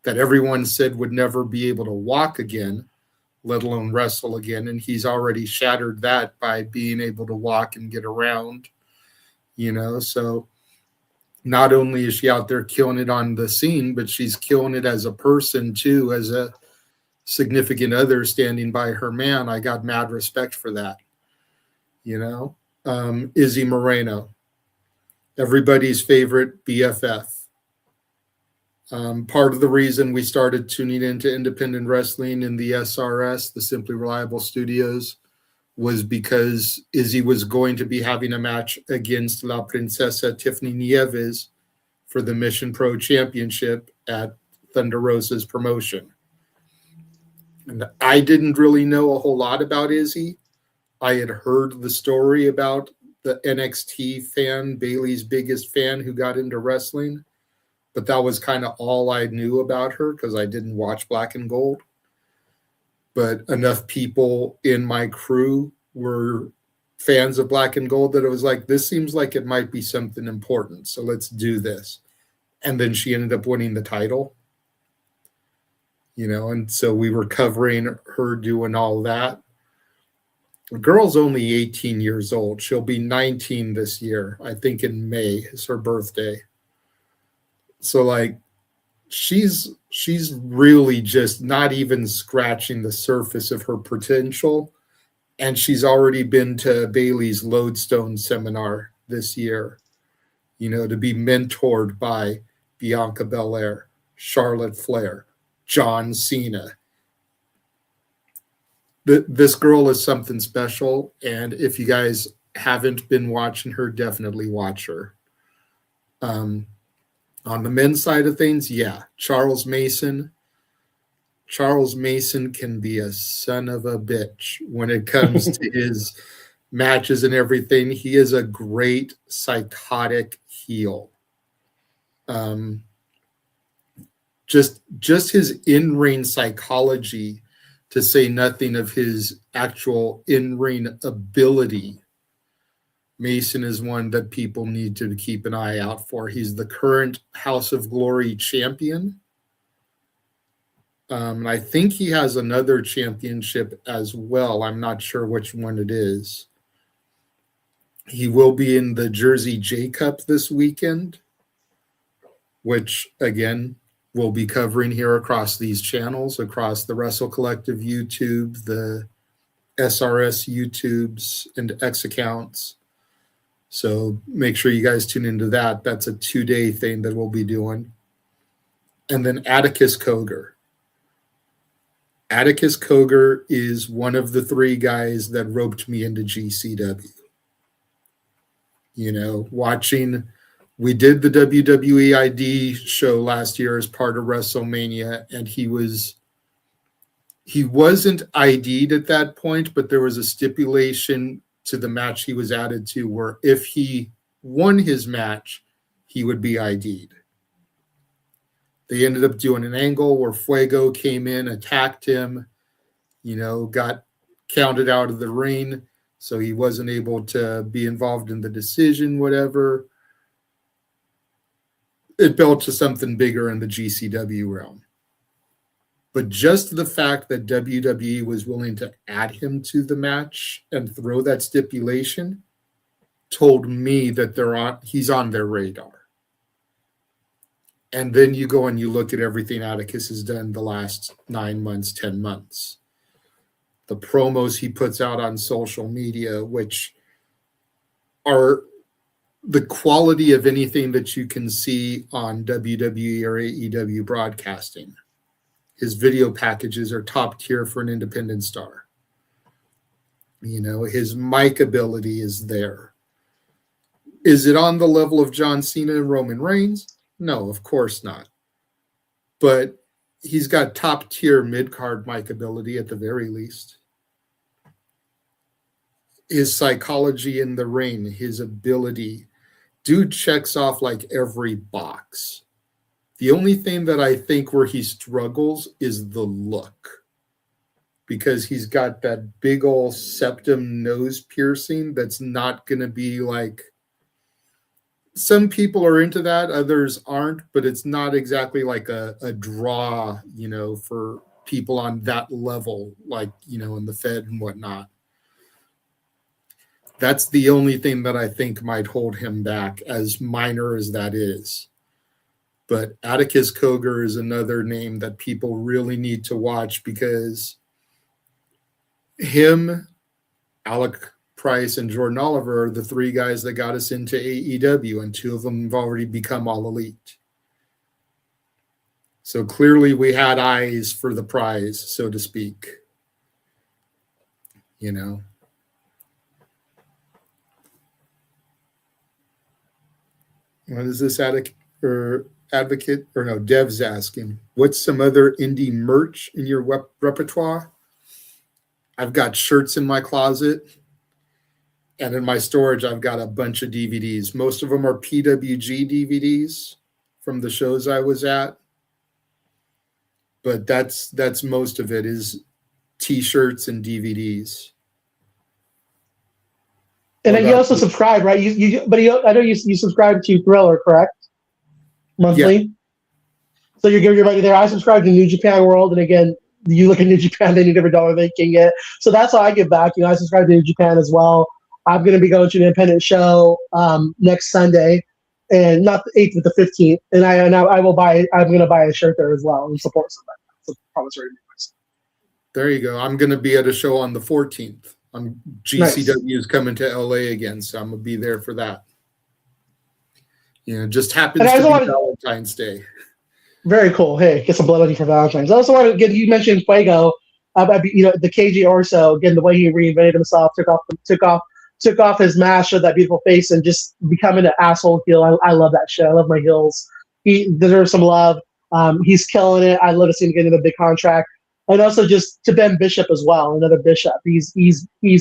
that everyone said would never be able to walk again, let alone wrestle again. And he's already shattered that by being able to walk and get around. So not only is she out there killing it on the scene, but she's killing it as a person too, as a significant other standing by her man. I got mad respect for that. Izzy Moreno, everybody's favorite BFF. Part of the reason we started tuning into independent wrestling in the SRS, the Simply Reliable Studios, was because Izzy was going to be having a match against La Princesa Tiffany Nieves for the Mission Pro Championship at Thunder Rosa's promotion. And I didn't really know a whole lot about Izzy. I had heard the story about the NXT fan, Bailey's biggest fan, who got into wrestling, but that was kind of all I knew about her because I didn't watch Black and Gold. But enough people in my crew were fans of Black and Gold that it was like, this seems like it might be something important, so let's do this. And then she ended up winning the title, and so we were covering her doing all that. The girl's only 18 years old. She'll be 19 this year. I think in May is her birthday. So she's really just not even scratching the surface of her potential. And she's already been to Bailey's Lodestone seminar this year, to be mentored by Bianca Belair, Charlotte Flair, John Cena. This girl is something special. And if you guys haven't been watching her, definitely watch her. On the men's side of things, yeah, Charles Mason. Charles Mason can be a son of a bitch when it comes to his matches and everything. He is a great psychotic heel. Just his in-ring psychology, to say nothing of his actual in-ring ability. Mason is one that people need to keep an eye out for. He's the current House of Glory champion. I think he has another championship as well. I'm not sure which one it is. He will be in the Jersey J Cup this weekend, which, again, we'll be covering here across these channels, across the Wrestle Collective YouTube, the SRS YouTubes, and X accounts. So make sure you guys tune into that. That's a 2-day thing that we'll be doing. And then Atticus Cogar. Atticus Cogar is one of the 3 guys that roped me into GCW. You know, we did the WWE ID show last year as part of WrestleMania, and he wasn't ID'd at that point, but there was a stipulation to the match he was added to where if he won his match, he would be ID'd. They ended up doing an angle where Fuego came in, attacked him, you know, got counted out of the ring, so he wasn't able to be involved in the decision, whatever. It built to something bigger in the GCW realm. But just the fact that WWE was willing to add him to the match and throw that stipulation told me that he's on their radar. And then you go and you look at everything Atticus has done the last 9 months, 10 months. The promos he puts out on social media, which are the quality of anything that you can see on WWE or AEW broadcasting. His video packages are top tier for an independent star. You know, his mic ability is there. Is it on the level of John Cena and Roman Reigns? No, of course not. But he's got top tier mid-card mic ability at the very least. His psychology in the ring, his ability, dude checks off like every box. The only thing that I think where he struggles is the look, because he's got that big old septum nose piercing that's not going to be like, some people are into that, others aren't, but it's not exactly like a draw, you know, for people on that level, like, you know, in the Fed and whatnot. That's the only thing that I think might hold him back, as minor as that is. But Atticus Cogar is another name that people really need to watch, because him, Alec Price, and Jordan Oliver are the 3 guys that got us into AEW, and 2 of them have already become All Elite. So clearly we had eyes for the prize, so to speak. You know. What is this Dev's asking, what's some other indie merch in your repertoire? I've got shirts in my closet, and in my storage, I've got a bunch of DVDs. Most of them are PWG DVDs from the shows I was at. But that's most of it is T-shirts and DVDs. And then you also subscribe, right? I know you subscribe to Thriller, correct? Monthly. Yeah. So you're giving your money there. I subscribe to New Japan World, and again, you look at New Japan, they need every dollar they can get. So that's how I give back. You know, I subscribe to New Japan as well. I'm going to be going to an independent show next Sunday, and not the 8th, but the 15th. And I will buy. I'm going to buy a shirt there as well and support somebody. So promise right. There you go. I'm going to be at a show on the 14th. GCW is coming to LA again, so I'm going to be there for that. You know, just happens to be Valentine's Day. Very cool. Hey, get some blood on you for Valentine's. I also want to get, you mentioned Fuego. You know, the KG Orso, again, the way he reinvented himself, took off his mask, showed that beautiful face, and just becoming an asshole heel. I love that shit. I love my heels. He deserves some love. He's killing it. I'd love to see him get into a big contract. And also just to Ben Bishop as well, another Bishop. He's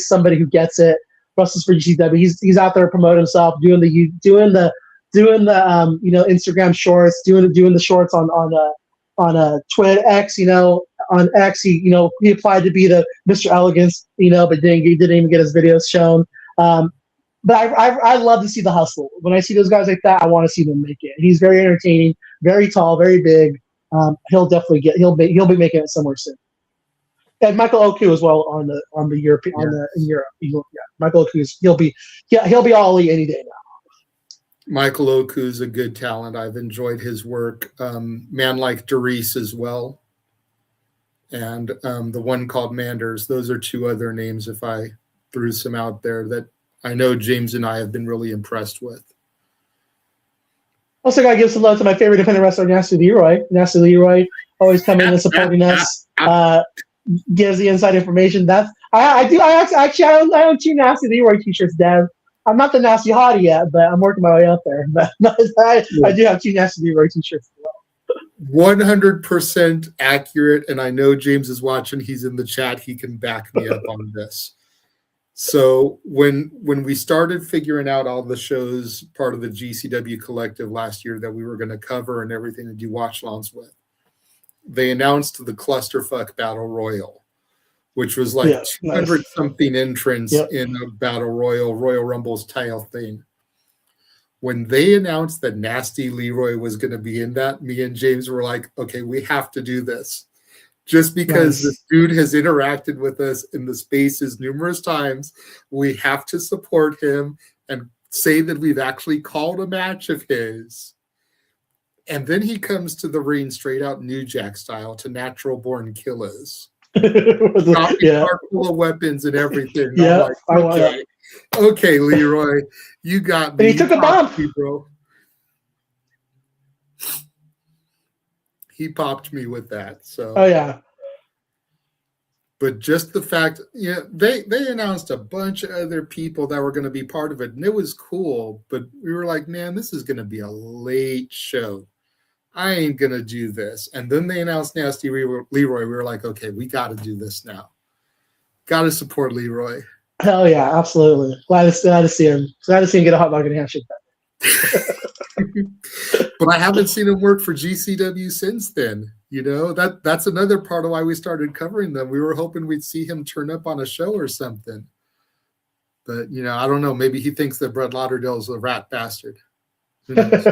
somebody who gets it. Wrestles for GCW. He's out there promoting himself, doing the you know, Instagram shorts, doing the shorts on Twitter X, you know, on X. He applied to be the Mr. Elegance, you know, but didn't even get his videos shown. But I love to see the hustle. When I see those guys like that, I want to see them make it. He's very entertaining, very tall, very big. He'll be making it somewhere soon. And Michael Oku as well in Europe. Yeah, Michael Oku he'll be all elite any day now. Michael Oku is a good talent. I've enjoyed his work. Man like Doris as well, and the one called Manders. Those are 2 other names, if I threw some out there, that I know James and I have been really impressed with. Also, got to give some love to my favorite independent wrestler, Nasty Leroy. Nasty Leroy always coming in and supporting us. gives the inside information. That's I own two Nasty Leroy t-shirts, Dev. I'm not the Nasty Hottie yet, but I'm working my way up there. But I do have two Nasty Leroy t-shirts as well. 100% accurate, and I know James is watching. He's in the chat. He can back me up on this. So when we started figuring out all the shows, part of the GCW collective last year that we were going to cover and everything to do watch-alongs with, they announced the Clusterfuck Battle Royal, which was like 200-something entrants in a Battle Royal Rumble style thing. When they announced that Nasty Leroy was going to be in that, me and James were like, okay, we have to do this. Just because this dude has interacted with us in the spaces numerous times, we have to support him and say that we've actually called a match of his. And then he comes to the ring straight out New Jack style to Natural Born Killers. Car full of weapons and everything. Yeah, like, okay, Leroy, you got me. And he took a bump, bro. He popped me with that. So. Oh yeah. But just the fact, they announced a bunch of other people that were going to be part of it, and it was cool. But we were like, man, this is going to be a late show. I ain't going to do this. And then they announced Nasty Leroy. We were like, okay, we got to do this now. Got to support Leroy. Hell yeah, absolutely. Glad to see him. Glad to see him get a hot dog and handshake. But I haven't seen him work for GCW since then. That's another part of why we started covering them. We were hoping we'd see him turn up on a show or something. But, I don't know. Maybe he thinks that Brett Lauderdale's a rat bastard. Who knows?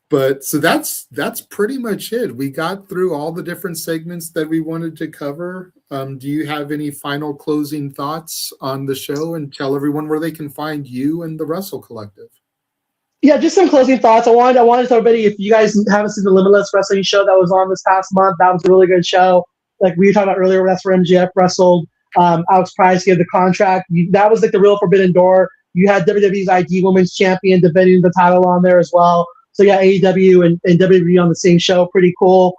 But so that's pretty much it. We got through all the different segments that we wanted to cover. Do you have any final closing thoughts on the show, and tell everyone where they can find you and the Wrestle Collective? Yeah, just some closing thoughts. I wanted to tell everybody, if you guys haven't seen the Limitless Wrestling show that was on this past month, that was a really good show. Like we were talking about earlier, that's where MJF wrestled. Alex Price gave the contract. That was like the real forbidden door. You had WWE's ID Women's Champion defending the title on there as well. So yeah, AEW and WWE on the same show, pretty cool.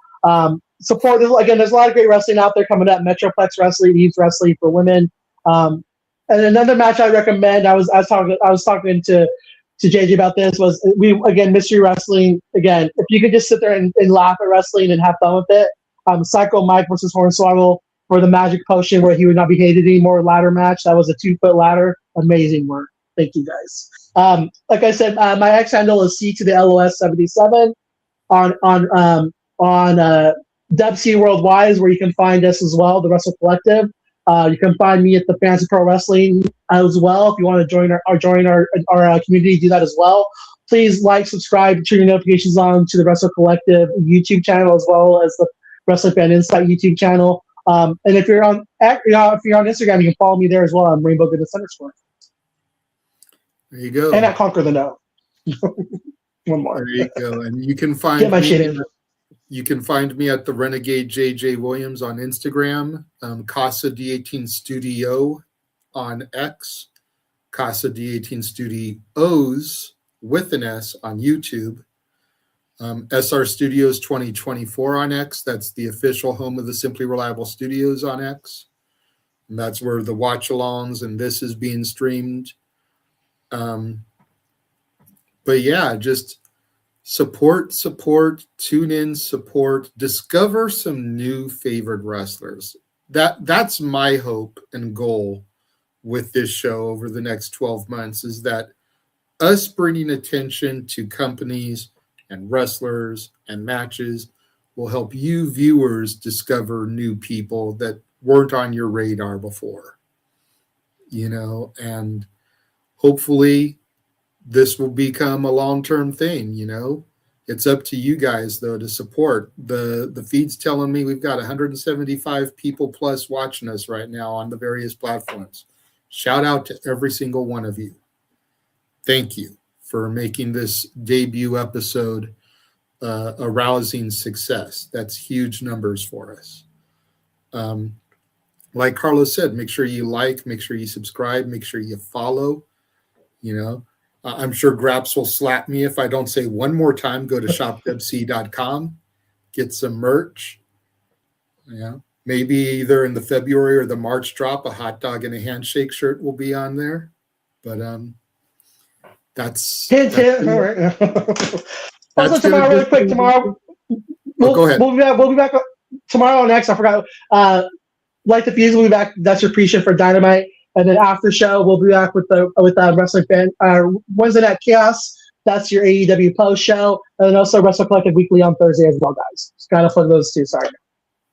Support, again, there's a lot of great wrestling out there coming up. Metroplex Wrestling, Eames Wrestling for women. And another match I recommend, I was talking to JJ about this, was Mystery Wrestling. Again, if you could just sit there and laugh at wrestling and have fun with it. Psycho Mike versus Hornswoggle for the Magic Potion, where he would not be hated anymore, ladder match. That was a 2-foot ladder. Amazing work. Thank you guys. Like I said, my X handle is C to the LOS 77 on WC Worldwide is where you can find us as well, the Wrestle Collective. You can find me at the Fans of Pro Wrestling as well. If you want to join our community, do that as well. Please like, subscribe, turn your notifications on to the Wrestle Collective YouTube channel as well as the Wrestling Fan Insight YouTube channel. And if you're on Instagram, you can follow me there as well. I'm Rainbow Goodness _. There you go. And at Conquer the No. One more. There you go. And you can find Get my shit in. You can find me at the Renegade J.J. Williams on Instagram, Casa D18 Studio on X, Casa D18 Studios with an S on YouTube, SR Studios 2024 on X. That's the official home of the Simply Reliable Studios on X. And that's where the watch-alongs and this is being streamed. But yeah, just support, tune in, support, discover some new favorite wrestlers. That's my hope and goal with this show over the next 12 months, is that us bringing attention to companies and wrestlers and matches will help you viewers discover new people that weren't on your radar before, and hopefully this will become a long-term thing. It's up to you guys though to support. The feed's telling me we've got 175 people plus watching us right now on the various platforms. Shout out to every single one of you. Thank you for making this debut episode a rousing success. That's huge numbers for us. Like Carlos said, make sure you like, make sure you subscribe, make sure you follow. I'm sure Graps will slap me if I don't say one more time, go to shopwc.com, get some merch, Yeah. Maybe either in the February or the March drop, a hot dog and a handshake shirt will be on there. But that's Hint, that's hint. All right. Also, that's tomorrow, gonna really quick, tomorrow go ahead. we'll be back tomorrow next. I forgot. Light the Fuse will be back. That's your pre-show for Dynamite, and then after show we'll be back with the wrestling fan. Wednesday Night Chaos. That's your AEW post show, and then also Wrestle Collective Weekly on Thursday as well, guys. Just gotta plug those two. Sorry.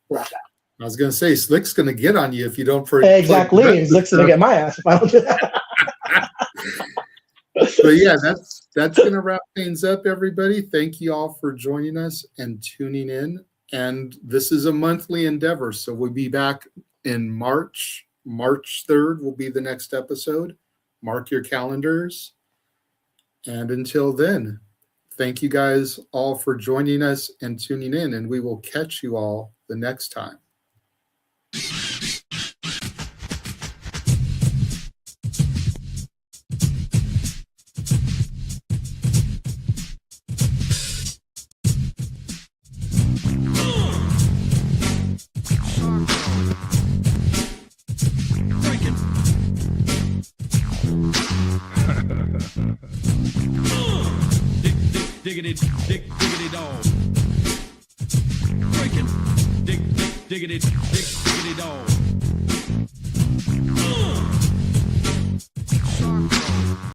Wrap that. I was gonna say Slick's gonna get on you if you don't. Exactly. Slick's gonna get my ass if I don't do that. But yeah, that's gonna wrap things up, everybody. Thank you all for joining us and tuning in. And this is a monthly endeavor, so we'll be back in March. March 3rd will be the next episode. Mark your calendars. And until then, thank you guys all for joining us and tuning in, and we will catch you all the next time. Diggity dog. Breaking. Diggity dog.